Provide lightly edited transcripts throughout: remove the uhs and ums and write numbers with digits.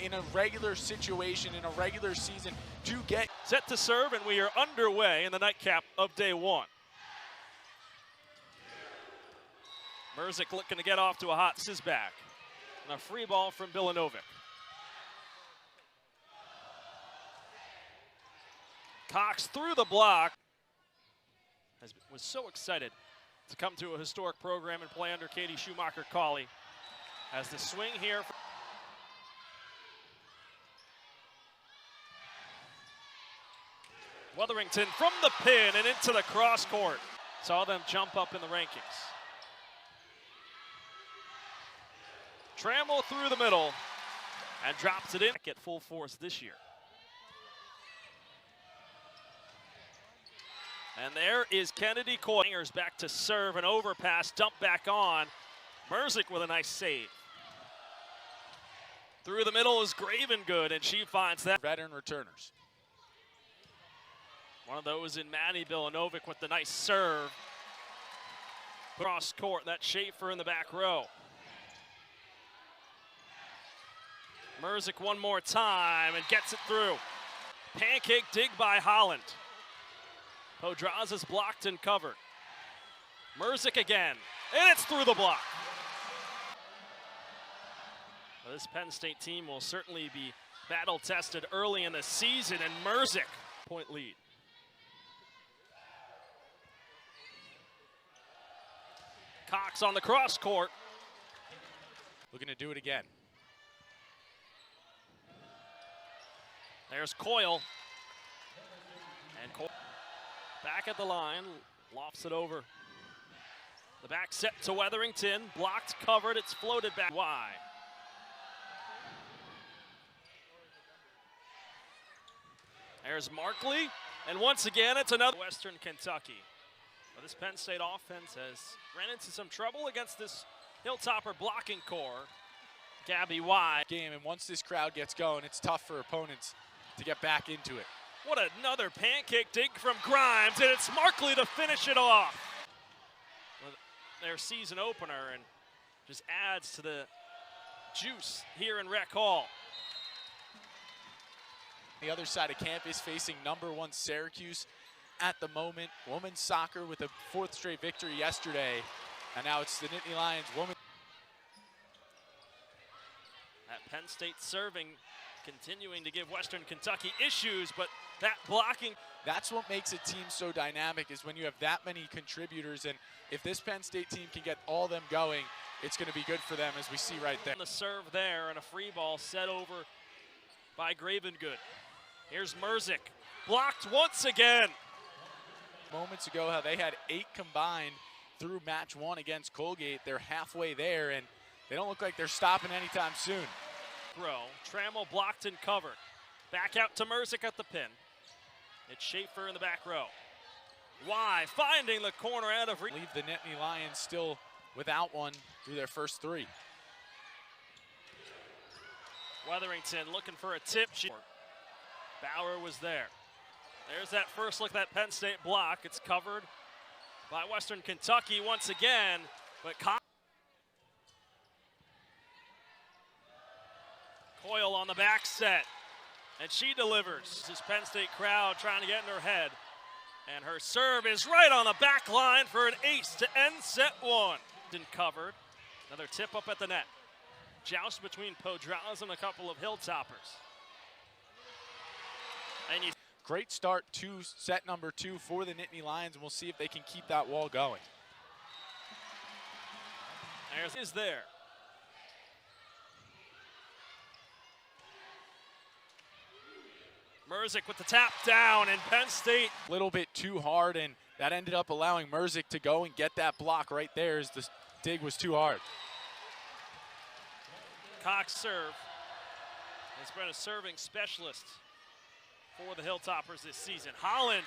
in a regular situation, in a regular season, to get set to serve, and we are underway in the nightcap of day one. Merzik looking to get off to a hot back. And a free ball from Bilanovic. Cox through the block. Was so excited to come to a historic program and play under Katie Schumacher-Cawley. As the swing here. Weatherington from the pin and into the cross court. Saw them jump up in the rankings. Trammell through the middle and drops it in at full force this year. And there is Kennedy Coyle. Back to serve, an overpass, dump back on. Merzik with a nice save. Through the middle is Gravengood, and she finds that. Veteran returners. One of those in Maddie Bilanovic with the nice serve. Cross court, that's Schaefer in the back row. Merzik one more time and gets it through. Pancake dig by Holland. Podraza's blocked and covered. Merzik again, and it's through the block. Well, this Penn State team will certainly be battle tested early in the season, and Merzik point lead. Cox on the cross court. Looking to do it again. There's Coyle. And Coyle back at the line, lofts it over. The back set to Weatherington, blocked, covered, it's floated back wide. There's Markley, and once again it's another Western Kentucky. Well, this Penn State offense has ran into some trouble against this Hilltopper blocking core. Gabby wide. Game, and once this crowd gets going, it's tough for opponents to get back into it. What another pancake dig from Grimes, and it's Markley to finish it off. Well, their season opener, and just adds to the juice here in Rec Hall. The other side of campus facing #1 Syracuse at the moment. Women's soccer with a 4th straight victory yesterday, and now it's the Nittany Lions women. At Penn State serving, continuing to give Western Kentucky issues, but that blocking. That's what makes a team so dynamic, is when you have that many contributors, and if this Penn State team can get all of them going, it's going to be good for them, as we see right there. The serve there, and a free ball set over by Gravengood. Here's Merzik, blocked once again. Moments ago, how they had 8 combined through match 1 against Colgate. They're halfway there, and they don't look like they're stopping anytime soon. Trammell blocked and covered. Back out to Merzik at the pin. It's Schaefer in the back row. Why? Finding the corner out of reach. Leave the Nittany Lions still without one through their first 3. Weatherington looking for a tip. Bauer was there. There's that first look, that Penn State block. It's covered by Western Kentucky once again, but Coyle on the back set, and she delivers. This Penn State crowd trying to get in her head, and her serve is right on the back line for an ace to end set 1. Covered. Another tip up at the net. Joust between Podraza and a couple of Hilltoppers. And great start to set number 2 for the Nittany Lions, and we'll see if they can keep that wall going. Is there. Merzik with the tap down, and Penn State. A little bit too hard, and that ended up allowing Merzik to go and get that block right there, as the dig was too hard. Cox serve has been a serving specialist for the Hilltoppers this season. Holland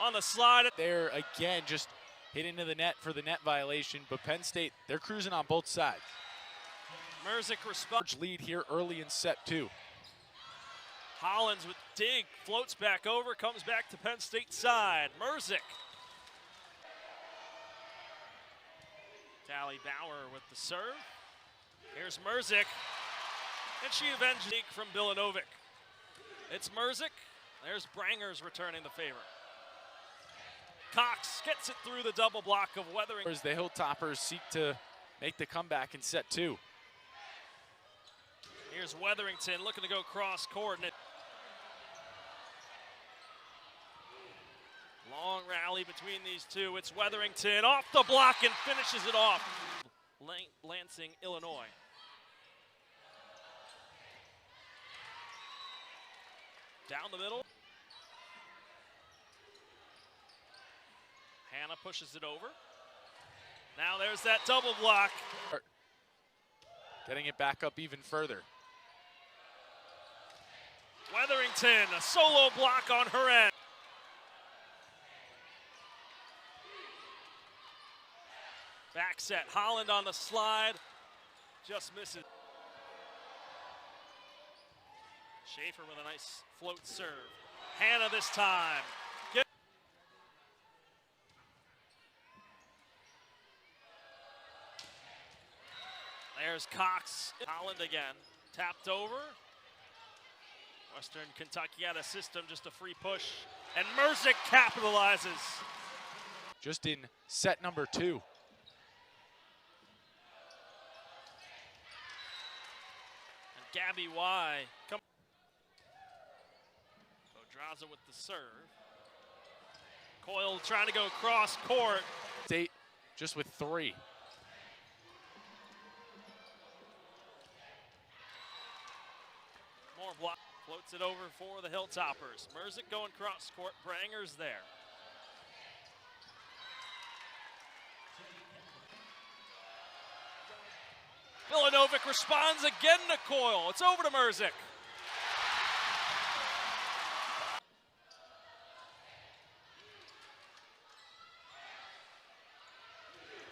on the slide. There again, just hit into the net for the net violation, but Penn State, they're cruising on both sides. Merzik responds. Lead here early in set 2. Hollins with dig, floats back over, comes back to Penn State side. Merzik. Tally Bauer with the serve. Here's Merzik. And she avenges it from Bilanovic. It's Merzick. There's Brangers returning the favor. Cox gets it through the double block of Weathering. As the Hilltoppers seek to make the comeback in set 2. Here's Weatherington looking to go cross court. And long rally between these two. It's Weatherington off the block and finishes it off. Lansing, Illinois. Down the middle. Hannah pushes it over. Now there's that double block. Getting it back up even further. Weatherington, a solo block on her end. Back set, Holland on the slide, just misses. Schaefer with a nice float serve. Hannah this time. There's Cox. Holland again. Tapped over. Western Kentucky had a system, just a free push. And Merzick capitalizes. Just in set number 2. And Gabby Y. Odraza with the serve. Coyle trying to go cross court. State just with 3. More block. Floats it over for the Hilltoppers. Merzick going cross court. Branger's there. Vilanovic responds again to Coyle. It's over to Merzick.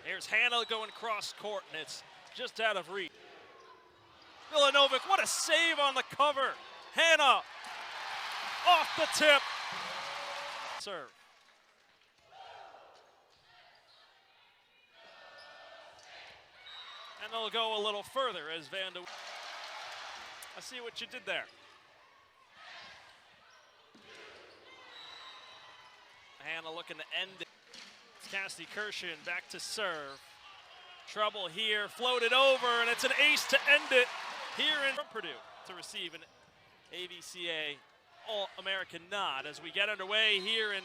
Here's Hannah going cross court, and it's just out of reach. Vilanovic, what a save on the cover. Hannah off the tip. Serve. And they'll go a little further as Vanda. I see what you did there. Hannah looking to end it. It's Cassidy Kirshen back to serve. Trouble here, floated over, and it's an ace to end it here in Purdue to receive an AVCA All-American nod as we get underway here in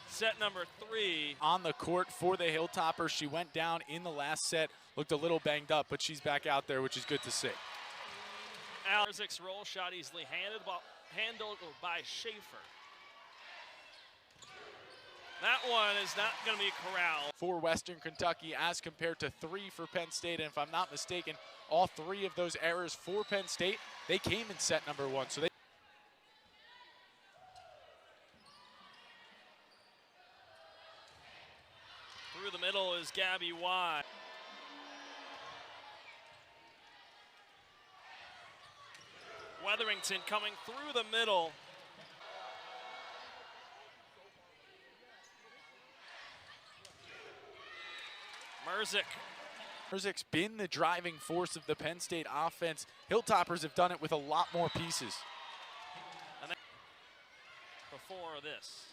set number 3. On the court for the Hilltoppers. She went down in the last set, looked a little banged up, but she's back out there, which is good to see. Merzick's roll shot easily handled by Schaefer. That one is not going to be corralled. For Western Kentucky as compared to 3 for Penn State, and if I'm not mistaken, all 3 of those errors for Penn State, they came in set number 1. So they through the middle is Gabby Y. Weatherington coming through the middle. Merzick's been the driving force of the Penn State offense. Hilltoppers have done it with a lot more pieces. And then before this,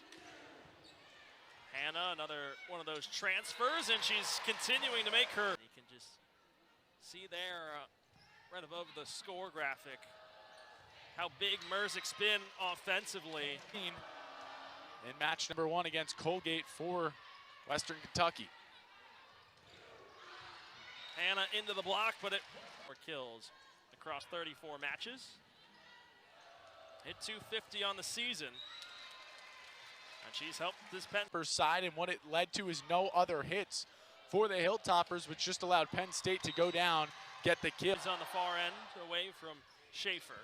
Hannah, another one of those transfers, and she's continuing to make her. You can just see there, right above the score graphic, how big Merzick's been offensively. In match number 1 against Colgate for Western Kentucky. Hannah into the block, but it kills across 34 matches. Hit 250 on the season. And she's helped this Penn side, and what it led to is no other hits for the Hilltoppers, which just allowed Penn State to go down, get the kill. On the far end, away from Schaefer.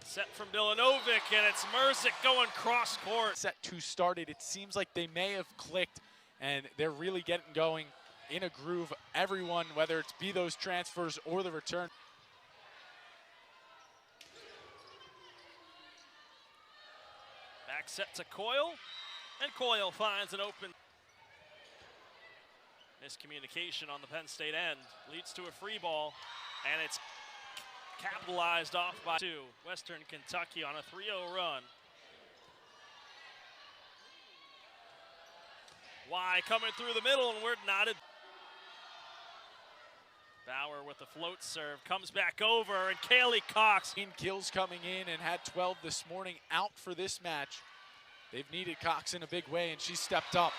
Set from Bilanovic, and it's Merzick going cross court. Set 2 started. It seems like they may have clicked, and they're really getting going in a groove. Everyone, whether it's be those transfers or the return. Back set to Coyle, and Coyle finds an open. Miscommunication on the Penn State end leads to a free ball. And it's capitalized off by Western Kentucky on a 3-0 run. Y coming through the middle, and we're knotted. Bauer with the float serve, comes back over, and Kaylee Cox. Kills coming in and had 12 this morning, out for this match. They've needed Cox in a big way, and she stepped up.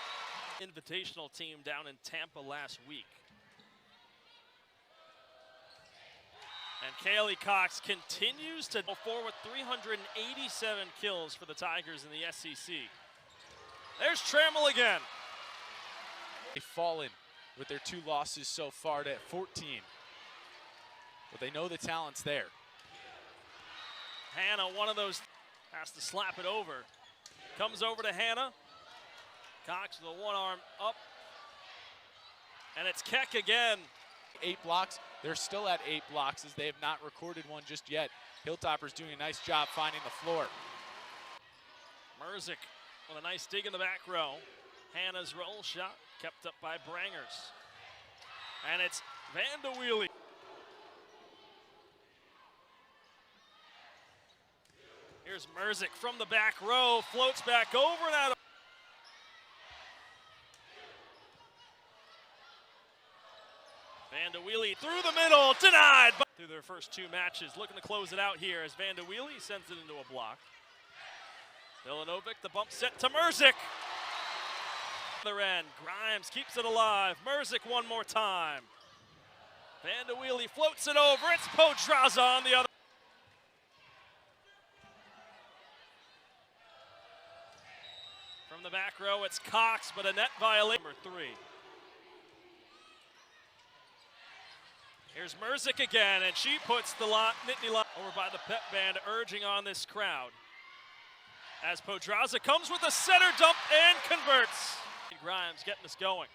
Invitational team down in Tampa last week. And Kaylee Cox continues to go forward with 387 kills for the Tigers in the SEC. There's Trammell again. They've fallen with their 2 losses so far to 14. But they know the talent's there. Hannah, one of those, has to slap it over. Comes over to Hannah. Cox with a 1-arm up. And it's Keck again. 8 blocks. They're still at 8 blocks as they have not recorded one just yet. Hilltopper's doing a nice job finding the floor. Merzick with a nice dig in the back row. Hannah's roll shot kept up by Brangers. And it's Vanda Wheelie. Here's Merzick from the back row, floats back over and out. Vanda Wheelie through the middle, denied. Through their first 2 matches, looking to close it out here as Vanda Wheelie sends it into a block. Vilanovic, the bump set to Merzick. Other end, Grimes keeps it alive. Merzick one more time. Vanda Wheelie floats it over. It's Podraza on the other. From the back row, it's Cox, but a net violation. Number 3. Here's Merzick again, and she puts the Nittany Lions over by the pep band, urging on this crowd. As Podraza comes with a center dump and converts. Grimes getting us going.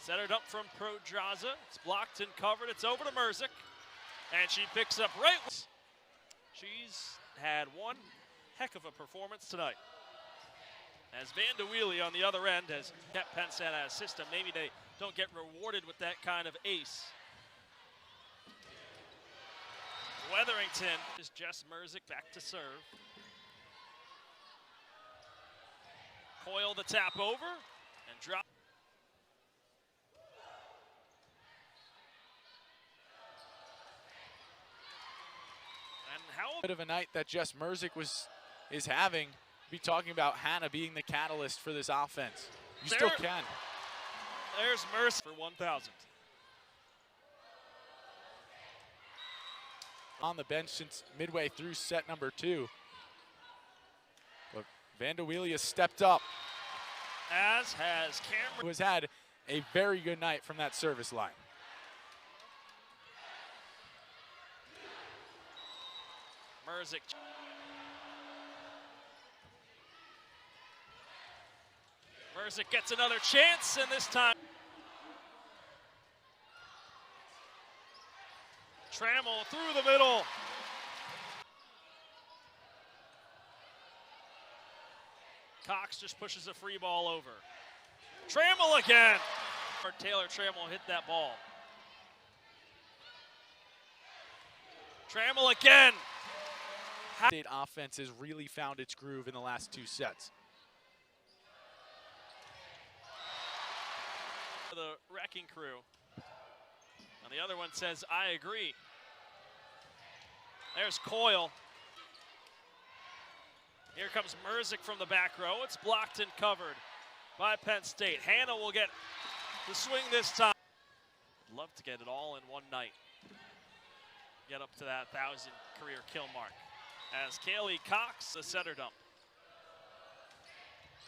Center dump from Podraza. It's blocked and covered. It's over to Merzick, and she picks up right. She's had one heck of a performance tonight. As Vanda Wheelie on the other end has kept Penn State out of system. Maybe they don't get rewarded with that kind of ace. Weatherington is Jess Merzick back to serve. Coyle the tap over and drop. And how bit of a night that Jess Merzick is having. Be talking about Hannah being the catalyst for this offense. You still can. There's Merzick for 1,000. On the bench since midway through set number 2. But Vanda Wheelie has stepped up. As has Cameron. Who has had a very good night from that service line. Merzick. Merzick gets another chance, and this time Trammell through the middle. Cox just pushes a free ball over. Trammell again. Taylor Trammell hit that ball. Trammell again. State offense has really found its groove in the last 2 sets. The wrecking crew. And the other one says, I agree. There's Coyle. Here comes Merzick from the back row. It's blocked and covered by Penn State. Hannah will get the swing this time. Love to get it all in one night. Get up to that 1,000 career kill mark. As Kaylee Cox, the center dump.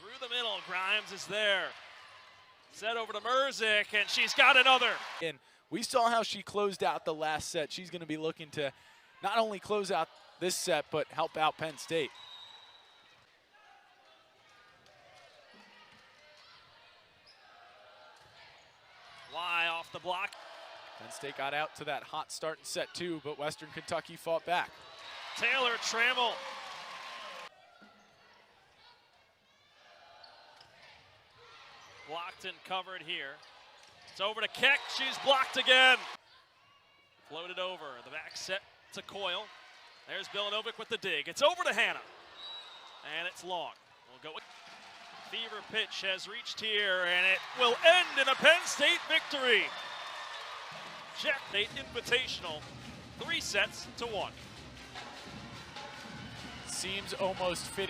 Through the middle, Grimes is there. Set over to Merzick, and she's got another. And we saw how she closed out the last set. She's going to be looking to not only close out this set, but help out Penn State. Y off the block. Penn State got out to that hot start in set 2, but Western Kentucky fought back. Taylor Trammell. Blocked and covered here. It's over to Keck. She's blocked again. Floated over, the back set to Coyle. There's Bilanovic with the dig. It's over to Hannah, and it's long. We'll go. Fever pitch has reached here, and it will end in a Penn State victory. Jack State Invitational, 3-1. Seems almost fitting.